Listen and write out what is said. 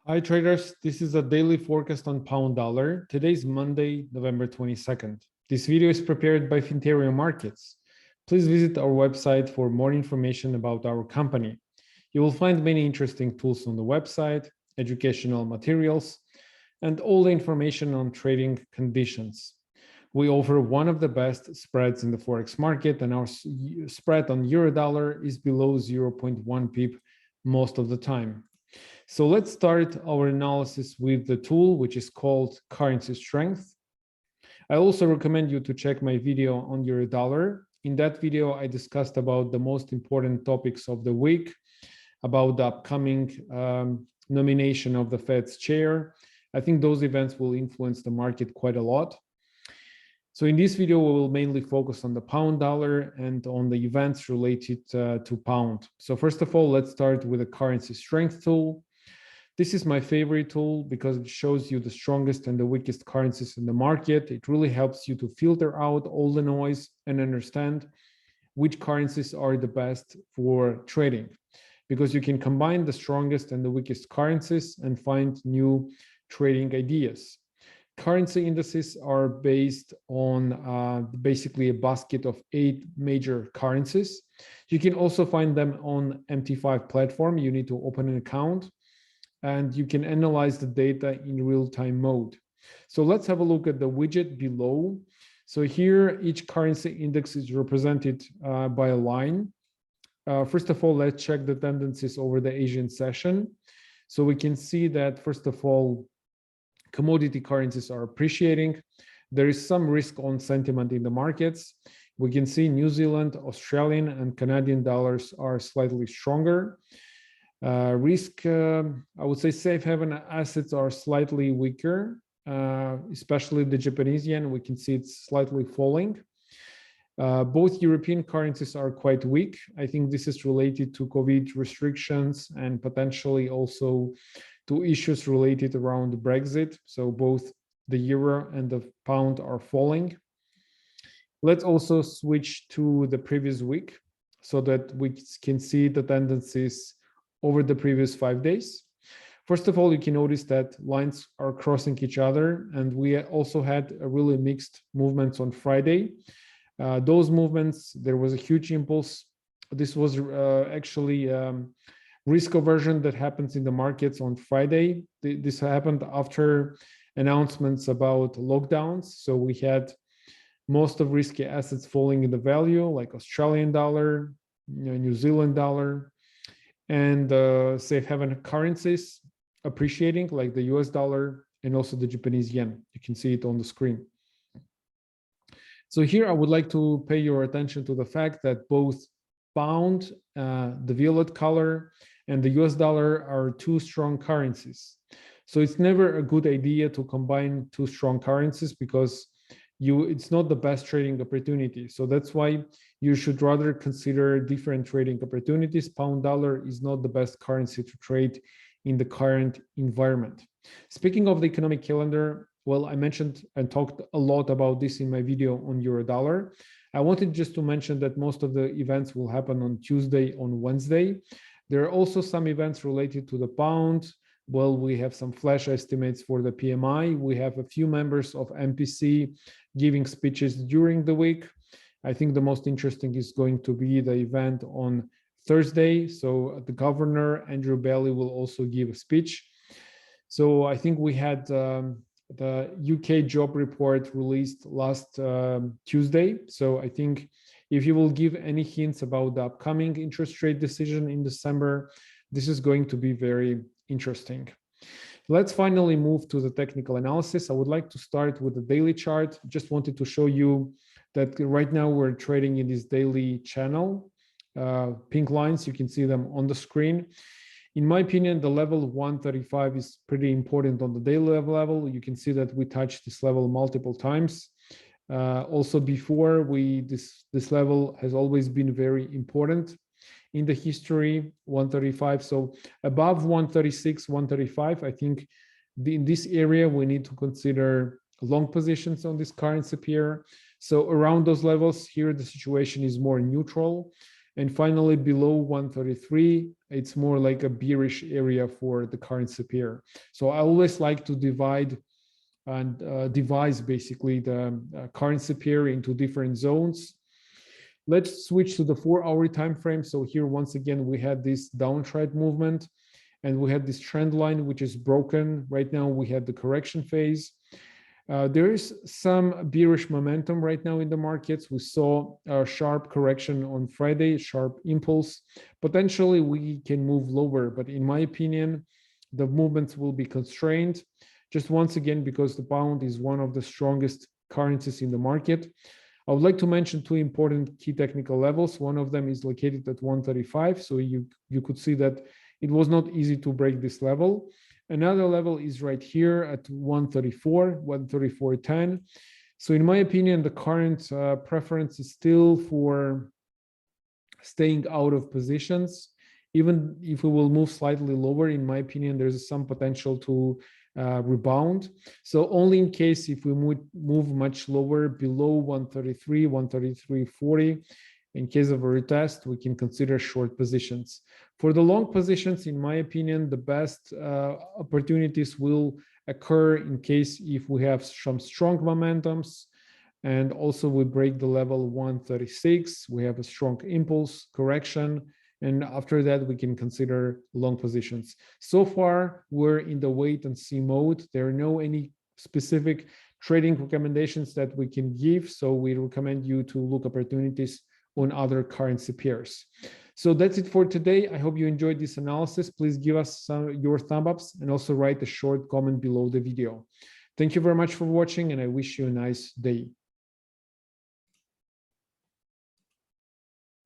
Hi traders, this is a daily forecast on pound dollar. Today's Monday, November 22nd. This video is prepared by Finterio Markets. Please visit our website for more information about our company. You will find many interesting tools on the website, educational materials, and all the information on trading conditions. We offer one of the best spreads in the Forex market, and our spread on euro dollar is below 0.1 pip most of the time. So let's start our analysis with the tool, which is called currency strength. I also recommend you to check my video on euro dollar. In that video, I discussed about the most important topics of the week, about the upcoming nomination of the Fed's chair. I think those events will influence the market quite a lot. So in this video, we will mainly focus on the pound dollar and on the events related to pound. So first of all, let's start with the currency strength tool. This is my favorite tool because it shows you the strongest and the weakest currencies in the market. It really helps you to filter out all the noise and understand which currencies are the best for trading, because you can combine the strongest and the weakest currencies and find new trading ideas. Currency indices are based on basically a basket of 8 major currencies. You can also find them on MT5 platform. You need to open an account, and you can analyze the data in real-time mode. So let's have a look at the widget below. So here, each currency index is represented by a line. First of all, let's check the tendencies over the Asian session. So we can see that, first of all, commodity currencies are appreciating. There is some risk on sentiment in the markets. We can see New Zealand, Australian, and Canadian dollars are slightly stronger. Risk, I would say safe haven assets are slightly weaker, especially the Japanese yen. We can see it's slightly falling. Both European currencies are quite weak. I think this is related to COVID restrictions and potentially also to issues related around Brexit. So both the euro and the pound are falling. Let's also switch to the previous week so that we can see the tendencies over the previous 5 days. First of all, you can notice that lines are crossing each other, and we also had a really mixed movements on Friday. Those movements, there was a huge impulse. This was actually risk aversion that happens in the markets on Friday. This happened after announcements about lockdowns. So we had most of risky assets falling in the value, like Australian dollar, New Zealand dollar, and safe haven currencies appreciating, like the US dollar and also the Japanese yen. You can see it on the screen. So here I would like to pay your attention to the fact that both pound, the violet color, and the US dollar are 2 strong currencies. So it's never a good idea to combine 2 strong currencies because it's not the best trading opportunity. So that's why you should rather consider different trading opportunities. Pound dollar is not the best currency to trade in the current environment. Speaking of the economic calendar, well, I mentioned and talked a lot about this in my video on euro dollar. I wanted just to mention that most of the events will happen on Tuesday, on Wednesday. There are also some events related to the pound. Well, we have some flash estimates for the PMI. We have a few members of MPC giving speeches during the week. I think the most interesting is going to be the event on Thursday. So the governor, Andrew Bailey, will also give a speech. So I think we had the UK job report released last Tuesday. So I think if you will give any hints about the upcoming interest rate decision in December, this is going to be very interesting. Let's finally move to the technical analysis. I would like to start with the daily chart. Just wanted to show you that right now we're trading in this daily channel. Pink lines, you can see them on the screen. In my opinion, the level 135 is pretty important on the daily level. You can see that we touched this level multiple times. Also before, this level has always been very important in the history, 135. So above 136, 135, I think in this area, we need to consider long positions on this currency pair. So around those levels here, the situation is more neutral. And finally, below 133, it's more like a bearish area for the currency pair. So I always like to divide and devise basically the currency pair into different zones. Let's switch to the 4-hour time frame. So here, once again, we had this downtrend movement and we had this trend line, which is broken. Right now, we had the correction phase. There is some bearish momentum right now in the markets. We saw a sharp correction on Friday, sharp impulse. Potentially, we can move lower, but in my opinion, the movements will be constrained. Just once again, because the pound is one of the strongest currencies in the market. I would like to mention two important key technical levels. One of them is located at 135. So you could see that it was not easy to break this level. Another level is right here at 134, 134.10. So in my opinion, the current preference is still for staying out of positions. Even if we will move slightly lower, in my opinion, there's some potential to rebound. So only in case if we move much lower below 133, 133.40, in case of a retest, we can consider short positions. For the long positions, in my opinion, the best opportunities will occur in case if we have some strong momentums and also we break the level 136, we have a strong impulse correction, and after that, we can consider long positions. So far, we're in the wait and see mode. There are no any specific trading recommendations that we can give. So we recommend you to look opportunities on other currency pairs. So that's it for today. I hope you enjoyed this analysis. Please give us your thumb ups and also write a short comment below the video. Thank you very much for watching, and I wish you a nice day.